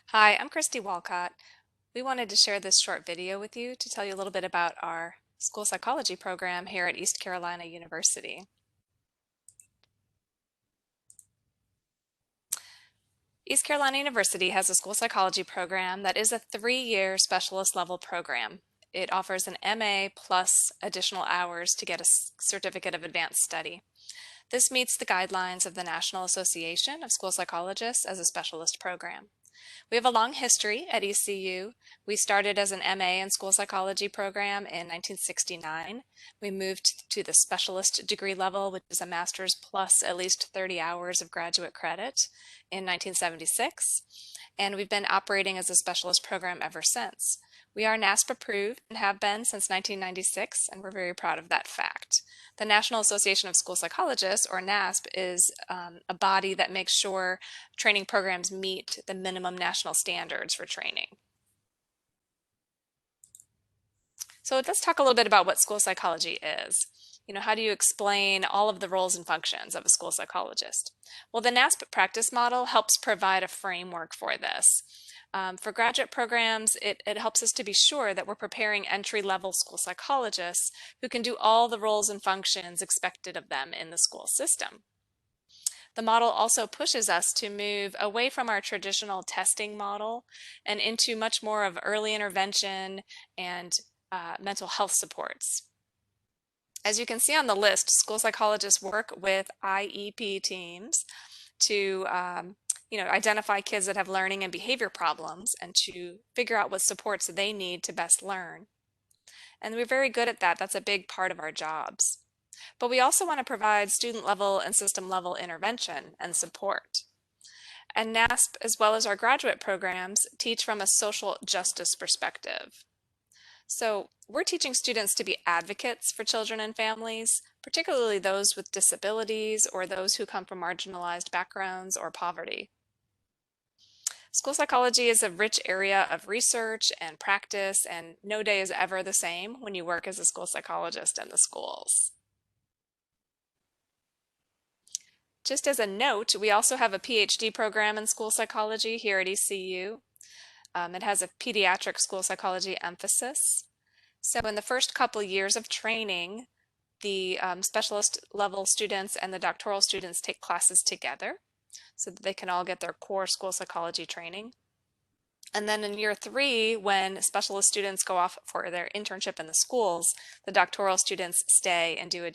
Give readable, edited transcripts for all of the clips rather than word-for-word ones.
Hi, I'm Christy Walcott. We wanted to share this short video with you to tell you a little bit about our school psychology program here at East Carolina University. East Carolina University has a school psychology program that is a 3-year specialist level program. It offers an MA plus additional hours to get a certificate of advanced study. This meets the guidelines of the National Association of School Psychologists as a specialist program. We have a long history at ECU. We started as an MA in school psychology program in 1969. We moved to the specialist degree level, which is a master's plus at least 30 hours of graduate credit in 1976. And we've been operating as a specialist program ever since. We are NASP approved and have been since 1996, and we're very proud of that fact. The National Association of School Psychologists, or NASP, is a body that makes sure training programs meet the minimum national standards for training. So let's talk a little bit about what school psychology is. How do you explain all of the roles and functions of a school psychologist? Well, the NASP practice model helps provide a framework for this. For graduate programs, it helps us to be sure that we're preparing entry-level school psychologists who can do all the roles and functions expected of them in the school system. The model also pushes us to move away from our traditional testing model and into much more of early intervention and mental health supports. As you can see on the list, school psychologists work with IEP teams to identify kids that have learning and behavior problems and to figure out what supports they need to best learn. And we're very good at that. That's a big part of our jobs. But we also want to provide student level and system level intervention and support. And NASP, as well as our graduate programs, teach from a social justice perspective. So we're teaching students to be advocates for children and families, particularly those with disabilities or those who come from marginalized backgrounds or poverty. School psychology is a rich area of research and practice, and no day is ever the same when you work as a school psychologist in the schools. Just as a note, we also have a PhD program in school psychology here at ECU. It has a pediatric school psychology emphasis. So in the first couple years of training, the specialist level students and the doctoral students take classes together so that they can all get their core school psychology training. And then in year 3, when specialist students go off for their internship in the schools, the doctoral students stay and do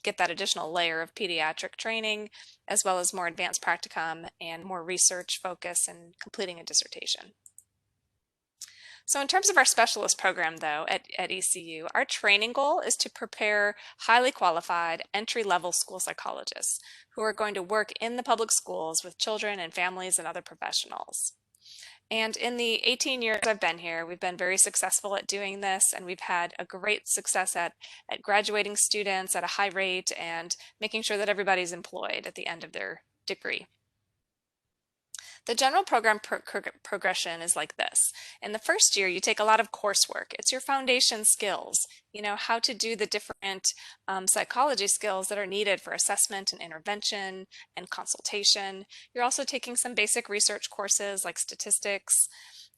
get that additional layer of pediatric training, as well as more advanced practicum and more research focus and completing a dissertation. So in terms of our specialist program, though, at ECU, our training goal is to prepare highly qualified entry-level school psychologists who are going to work in the public schools with children and families and other professionals. And in the 18 years I've been here, we've been very successful at doing this, and we've had a great success at graduating students at a high rate and making sure that everybody's employed at the end of their degree. The general program progression is like this. In the first year, you take a lot of coursework. It's your foundation skills, how to do the different psychology skills that are needed for assessment and intervention and consultation. You're also taking some basic research courses like statistics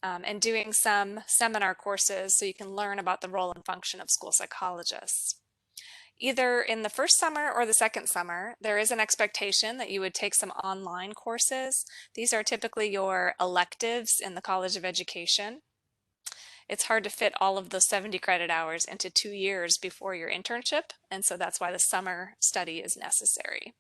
and doing some seminar courses so you can learn about the role and function of school psychologists. Either in the first summer or the second summer, there is an expectation that you would take some online courses. These are typically your electives in the College of Education. It's hard to fit all of those 70 credit hours into 2 years before your internship, and so that's why the summer study is necessary.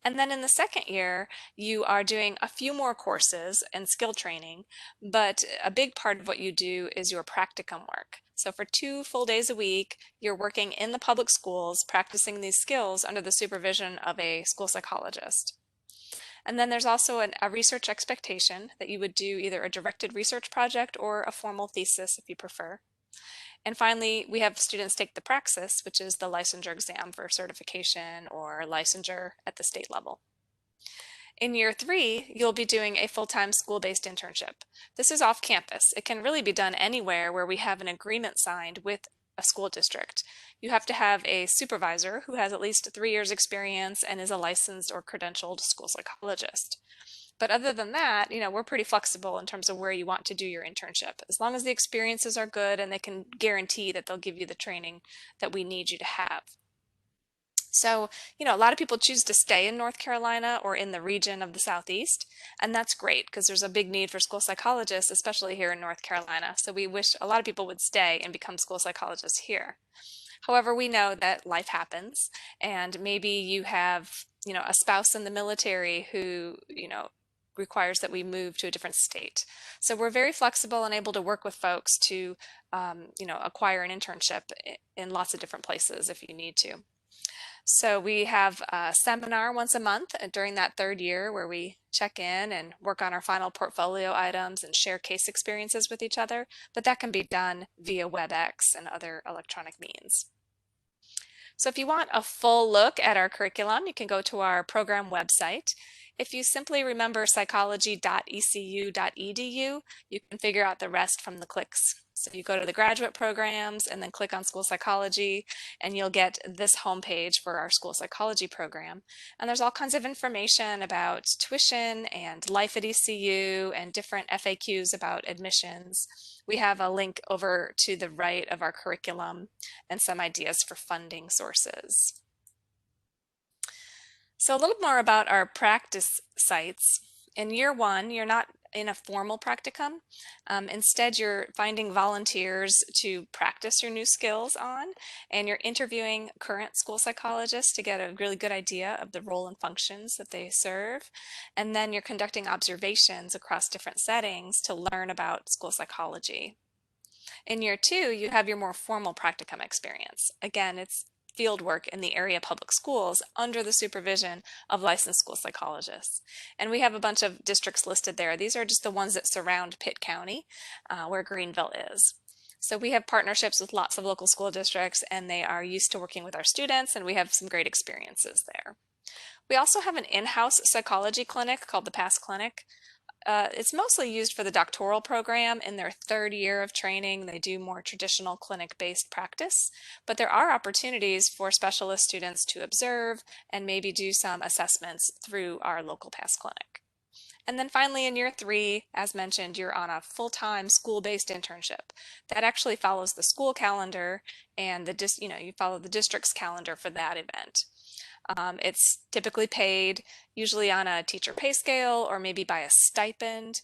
And then in the second year, you are doing a few more courses and skill training, but a big part of what you do is your practicum work. So for 2 full days a week, you're working in the public schools, practicing these skills under the supervision of a school psychologist. And then there's also a research expectation that you would do either a directed research project or a formal thesis if you prefer. And finally, we have students take the praxis, which is the licensure exam for certification or licensure at the state level. In year 3, you'll be doing a full-time school-based internship. This is off campus. It can really be done anywhere where we have an agreement signed with a school district. You have to have a supervisor who has at least 3 years experience and is a licensed or credentialed school psychologist. But other than that, we're pretty flexible in terms of where you want to do your internship, as long as the experiences are good and they can guarantee that they'll give you the training that we need you to have. So, a lot of people choose to stay in North Carolina or in the region of the Southeast, and that's great because there's a big need for school psychologists, especially here in North Carolina. So we wish a lot of people would stay and become school psychologists here. However, we know that life happens, and maybe you have, a spouse in the military who, requires that we move to a different state. So we're very flexible and able to work with folks to, acquire an internship in lots of different places if you need to. So we have a seminar once a month during that third year where we check in and work on our final portfolio items and share case experiences with each other, but that can be done via WebEx and other electronic means. So if you want a full look at our curriculum, you can go to our program website. If you simply remember psychology.ecu.edu, you can figure out the rest from the clicks. So you go to the graduate programs and then click on school psychology, and you'll get this homepage for our school psychology program. And there's all kinds of information about tuition and life at ECU and different FAQs about admissions. We have a link over to the right of our curriculum and some ideas for funding sources. So a little more about our practice sites. In year one, you're not in a formal practicum. Instead, you're finding volunteers to practice your new skills on, and you're interviewing current school psychologists to get a really good idea of the role and functions that they serve. And then you're conducting observations across different settings to learn about school psychology. In year two, you have your more formal practicum experience. Again, it's field work in the area public schools under the supervision of licensed school psychologists. And we have a bunch of districts listed there. These are just the ones that surround Pitt County, where Greenville is. So we have partnerships with lots of local school districts, and they are used to working with our students, and we have some great experiences there. We also have an in-house psychology clinic called the PASS Clinic. It's mostly used for the doctoral program. In their third year of training, they do more traditional clinic-based practice, but there are opportunities for specialist students to observe and maybe do some assessments through our local PASS clinic. And then finally in year three, as mentioned, you're on a full-time school-based internship. That actually follows the school calendar and you follow the district's calendar for that event. It's typically paid usually on a teacher pay scale or maybe by a stipend.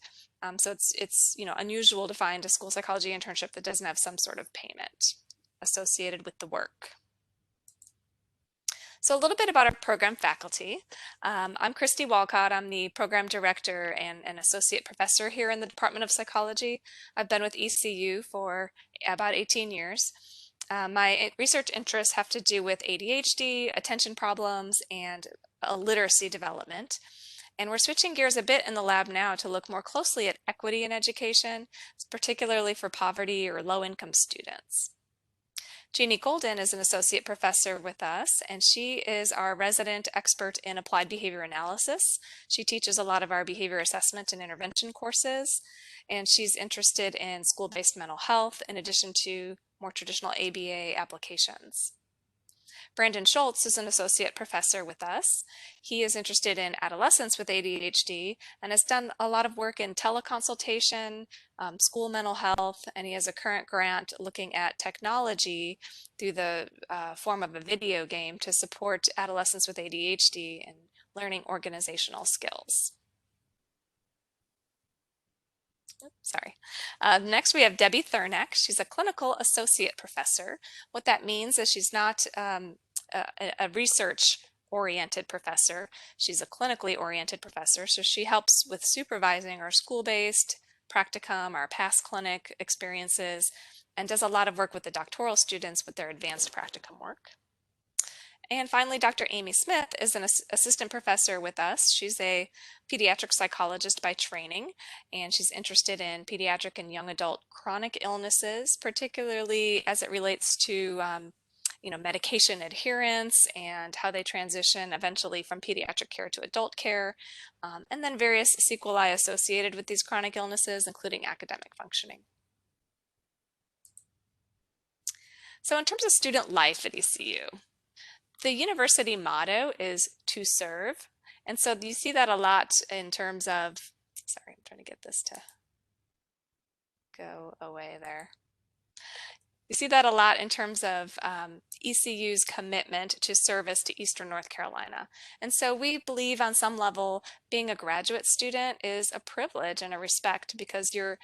So it's unusual to find a school psychology internship that doesn't have some sort of payment associated with the work. So a little bit about our program faculty. I'm Christy Walcott. I'm the program director and an associate professor here in the Department of Psychology. I've been with ECU for about 18 years. My research interests have to do with ADHD, attention problems, and literacy development. And we're switching gears a bit in the lab now to look more closely at equity in education, particularly for poverty or low-income students. Jeannie Golden is an associate professor with us, and she is our resident expert in applied behavior analysis. She teaches a lot of our behavior assessment and intervention courses, and she's interested in school-based mental health in addition to more traditional ABA applications. Brandon Schultz is an associate professor with us. He is interested in adolescents with ADHD and has done a lot of work in teleconsultation, school mental health, and he has a current grant looking at technology through the form of a video game to support adolescents with ADHD in learning organizational skills. Sorry. Next, we have Debbie Thurneck. She's a clinical associate professor. What that means is she's not a research-oriented professor. She's a clinically oriented professor, so she helps with supervising our school-based practicum, our PASS clinic experiences, and does a lot of work with the doctoral students with their advanced practicum work. And finally, Dr. Amy Smith is an assistant professor with us. She's a pediatric psychologist by training, and she's interested in pediatric and young adult chronic illnesses, particularly as it relates to medication adherence and how they transition eventually from pediatric care to adult care, and then various sequelae associated with these chronic illnesses, including academic functioning. So in terms of student life at ECU, the university motto is to serve, And so you see that a lot in terms of, sorry, I'm trying to get this to go away there. You see that a lot in terms of ECU's commitment to service to Eastern North Carolina. And so we believe on some level being a graduate student is a privilege and a respect because you're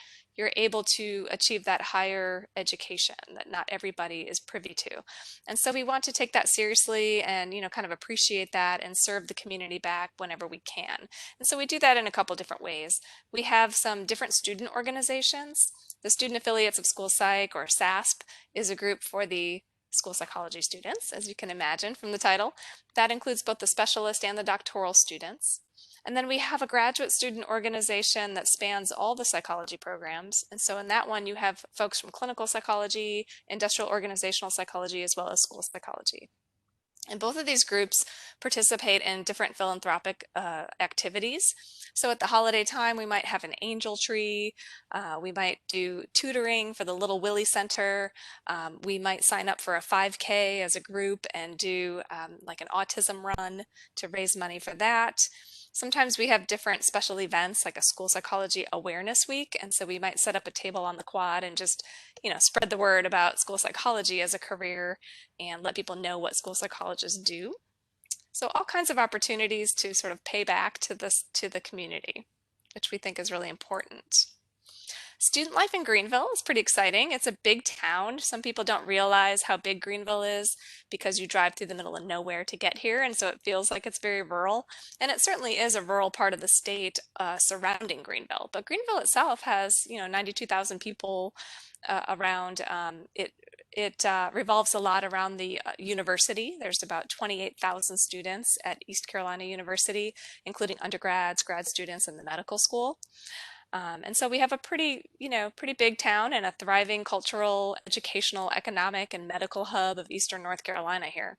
able to achieve that higher education that not everybody is privy to. And so we want to take that seriously and kind of appreciate that and serve the community back whenever we can. And so we do that in a couple different ways. We have some different student organizations. The Student Affiliates of School Psych, or SASP, is a group for the school psychology students, as you can imagine from the title. That includes both the specialist and the doctoral students. And then we have a graduate student organization that spans all the psychology programs. And so in that one, you have folks from clinical psychology, industrial organizational psychology, as well as school psychology. And both of these groups participate in different philanthropic activities. So at the holiday time, we might have an angel tree. We might do tutoring for the Little Willie Center. We might sign up for a 5K as a group and do like an autism run to raise money for that. Sometimes we have different special events like a school psychology awareness week. And so we might set up a table on the quad and just, spread the word about school psychology as a career and let people know what school psychologists do. So all kinds of opportunities to sort of pay back to the community, which we think is really important. Student life in Greenville is pretty exciting. It's a big town. Some people don't realize how big Greenville is because you drive through the middle of nowhere to get here, and so it feels like it's very rural. And it certainly is a rural part of the state surrounding Greenville. But Greenville itself has, 92,000 people around. It revolves a lot around the university. There's about 28,000 students at East Carolina University, including undergrads, grad students, and the medical school. And so we have a pretty big town and a thriving cultural, educational, economic, and medical hub of Eastern North Carolina here.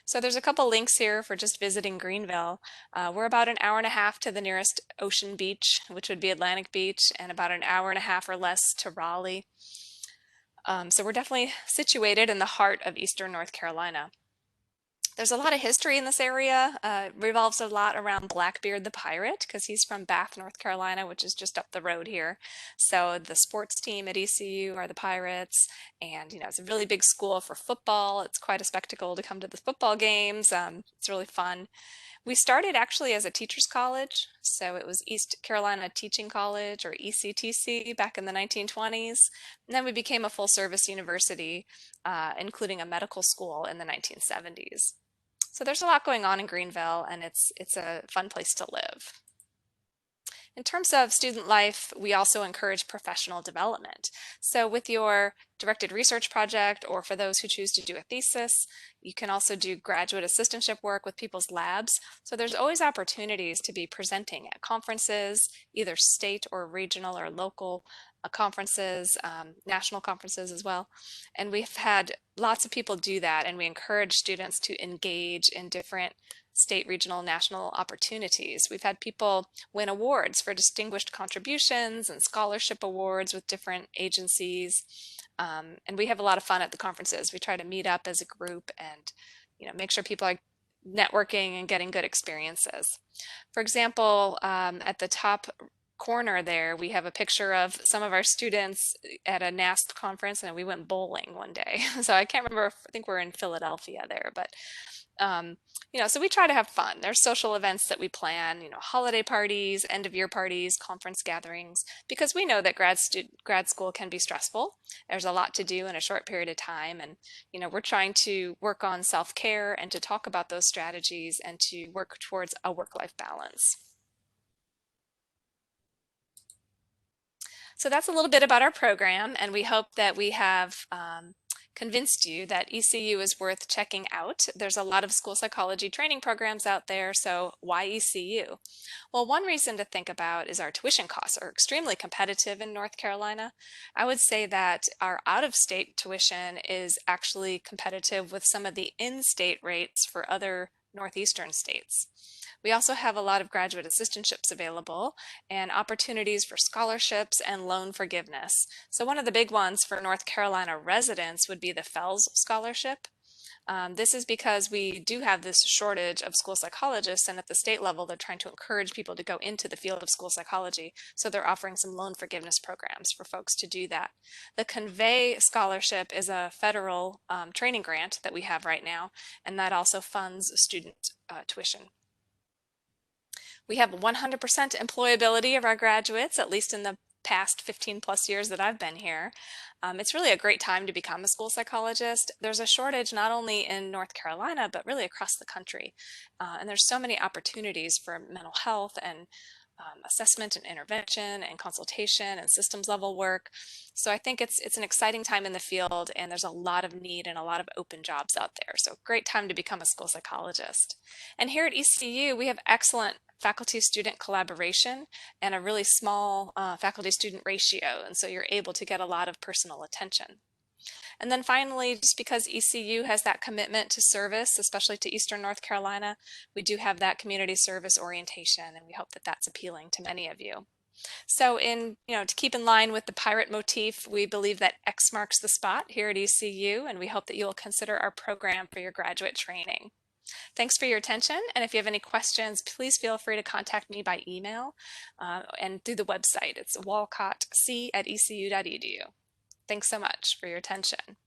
So there's a couple links here for just visiting Greenville. We're about an hour and a half to the nearest ocean beach, which would be Atlantic Beach, and about an hour and a half or less to Raleigh. So we're definitely situated in the heart of Eastern North Carolina. There's a lot of history in this area. Revolves a lot around Blackbeard the pirate because he's from Bath, North Carolina, which is just up the road here. So the sports team at ECU are the Pirates, and it's a really big school for football. It's quite a spectacle to come to the football games. It's really fun. We started actually as a teachers college, so it was East Carolina Teaching College, or ECTC, back in the 1920s. And then we became a full service university, including a medical school in the 1970s. So there's a lot going on in Greenville, and it's a fun place to live. In terms of student life, we also encourage professional development. So with your directed research project, or for those who choose to do a thesis, you can also do graduate assistantship work with people's labs. So there's always opportunities to be presenting at conferences, either state or regional or local conferences, national conferences as well. And we've had lots of people do that, and we encourage students to engage in different state, regional, national opportunities. We've had people win awards for distinguished contributions and scholarship awards with different agencies. And we have a lot of fun at the conferences. We try to meet up as a group and make sure people are networking and getting good experiences. For example, at the top corner there, we have a picture of some of our students at a NAST conference, and we went bowling one day. So I can't remember, I think we're in Philadelphia there, but so we try to have fun. There's social events that we plan, holiday parties, end of year parties, conference gatherings, because we know that grad school can be stressful. There's a lot to do in a short period of time, and we're trying to work on self-care and to talk about those strategies and to work towards a work-life balance. So that's a little bit about our program, and we hope that we have convinced you that ECU is worth checking out. There's a lot of school psychology training programs out there, so why ECU? Well, one reason to think about is our tuition costs are extremely competitive in North Carolina. I would say that our out-of-state tuition is actually competitive with some of the in-state rates for other northeastern states. We also have a lot of graduate assistantships available and opportunities for scholarships and loan forgiveness. So one of the big ones for North Carolina residents would be the FELS scholarship. This is because we do have this shortage of school psychologists, and at the state level, they're trying to encourage people to go into the field of school psychology. So they're offering some loan forgiveness programs for folks to do that. The Convey Scholarship is a federal training grant that we have right now, and that also funds student tuition. We have 100% employability of our graduates, at least in the past 15 plus years that I've been here. It's really a great time to become a school psychologist. There's a shortage not only in North Carolina, but really across the country. And there's so many opportunities for mental health and assessment and intervention and consultation and systems level work. So I think it's an exciting time in the field, and there's a lot of need and a lot of open jobs out there. So great time to become a school psychologist. And here at ECU, we have excellent faculty-student collaboration and a really small faculty-student ratio. And so you're able to get a lot of personal attention. And then finally, just because ECU has that commitment to service, especially to Eastern North Carolina, we do have that community service orientation, and we hope that that's appealing to many of you. So to keep in line with the pirate motif, we believe that X marks the spot here at ECU, and we hope that you'll consider our program for your graduate training. Thanks for your attention, and if you have any questions, please feel free to contact me by email and through the website. It's walcottc@ecu.edu. Thanks so much for your attention.